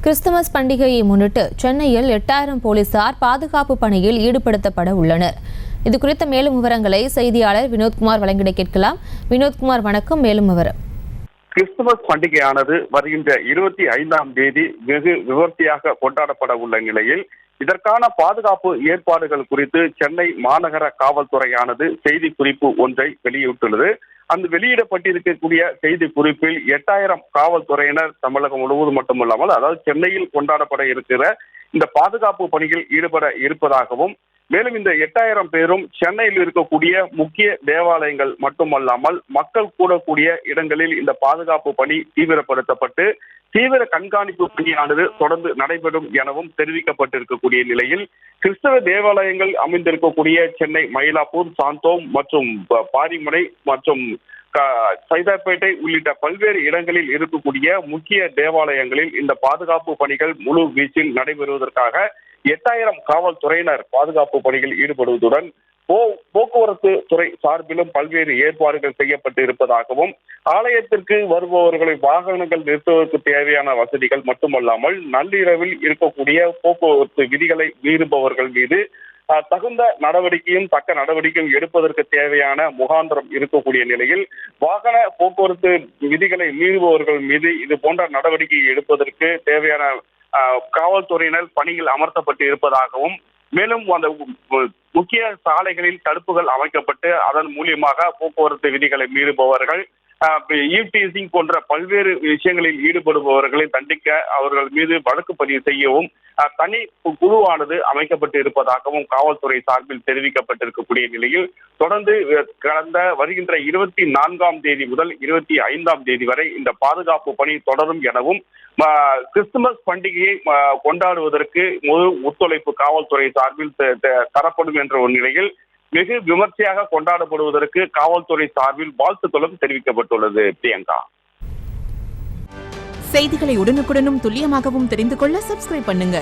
Christmas பண்டிகையை முன்னிட்டு சென்னையில் 8000 போலீசார் பாதுகாப்பு பணியில் ஈடுபடுத்தப்பட உள்ளனர். இது குறித்த மேலும் விவரங்களை செய்தியாளர் வினோத்குமார் வழங்கிட கேட்கலாம். வினோத்குமார், வணக்கம். மேலும் விவரம். கிறிஸ்துமஸ் பண்டிகையானது வருகின்ற 25ஆம் தேதி வெகு விமர்சையாக கொண்டாடப்பட உள்ள நிலையில் இதற்கான பாதுகாப்பு ஏற்பாடுகள் குறித்து சென்னை மாநகர காவல்துறையானது செய்தி குறிப்பு ஒன்றை வெளியிட்டுள்ளது. அந்த வெளியிடப்பட்டிருக்கக்கூடிய செய்தி குறிப்பில் 8000 காவல்துறையினர் தமிழகம் முழுவதும் மட்டுமல்லாமல், அதாவது சென்னையில் கொண்டாடப்பட இருக்கிற இந்த பாதுகாப்பு பணியில் ஈடுபட இருப்பதாகவும், மேலும் இந்த 8000 பேரும் சென்னையில் இருக்கக்கூடிய முக்கிய தேவாலயங்கள் மட்டுமல்லாமல் மக்கள் கூடக்கூடிய இடங்களில் இந்த பாதுகாப்பு பணி தீவிரப்படுத்தப்பட்டு தீவிர கண்காணிப்பு பணியானது தொடர்ந்து நடைபெறும் எனவும் தெரிவிக்கப்பட்டிருக்கக்கூடிய நிலையில், கிறிஸ்தவ தேவாலயங்கள் அமைந்திருக்கக்கூடிய சென்னை மயிலாப்பூர், சாந்தோம் மற்றும் பாரிமுனை மற்றும் சைதாப்பேட்டை உள்ளிட்ட பல்வேறு இடங்களில் இருக்கக்கூடிய முக்கிய தேவாலயங்களில் இந்த பாதுகாப்பு பணிகள் முழு வீச்சில் நடைபெறுவதற்காக 8000 காவல்துறையினர் பாதுகாப்பு பணியில் ஈடுபடுவதுடன் போக்குவரத்து துறை சார்பிலும் பல்வேறு ஏற்பாடுகள் செய்யப்பட்டு இருப்பதாகவும், ஆலயத்திற்கு வருபவர்களை வாகனங்கள் நிறுத்துவதற்கு தேவையான வசதிகள் மட்டுமல்லாமல் நள்ளிரவில் இருக்கக்கூடிய போக்குவரத்து விதிகளை மீறுபவர்கள் மீது தகுந்த நடவடிக்கையும் தக்க நடவடிக்கையும் எடுப்பதற்கு தேவையான முகாந்திரம் இருக்கக்கூடிய நிலையில், வாகன போக்குவரத்து விதிகளை மீறுபவர்கள் மீது இது போன்ற நடவடிக்கை எடுப்பதற்கு தேவையான காவல்துறையினர் பணியில் அமர்த்தப்பட்டு இருப்பதாகவும், மேலும் அந்த முக்கிய சாலைகளில் தடுப்புகள் அமைக்கப்பட்டு அதன் மூலியமாக போக்குவரத்து விதிகளை மீறுபவர்கள், ஈவ்டீசிங் போன்ற பல்வேறு விஷயங்களில் ஈடுபடுபவர்களை தண்டிக்க அவர்கள் மீது வழக்கு பதிவு செய்யவும் தனி குழுவானது அமைக்கப்பட்டு இருப்பதாகவும் காவல்துறை சார்பில் தெரிவிக்கப்பட்டிருக்கக்கூடிய நிலையில், தொடர்ந்து கடந்த வருகின்ற 24ஆம் தேதி முதல் 25ஆம் தேதி வரை இந்த பாதுகாப்பு பணி தொடரும் எனவும், கிறிஸ்துமஸ் பண்டிகையை கொண்டாடுவதற்கு முழு ஒத்துழைப்பு காவல்துறை சார்பில் தரப்படும் என்ற ஒரு நிலையில் வெகு விமர்சையாக கொண்டாடப்படுவதற்கு காவல்துறை சார்பில் வாழ்த்துக்களும் தெரிவிக்கப்பட்டுள்ளது. பிரியங்கா, செய்திகளை உடனுக்குடனும் துல்லியமாகவும் தெரிந்து கொள்ள சப்ஸ்கிரைப் பண்ணுங்க.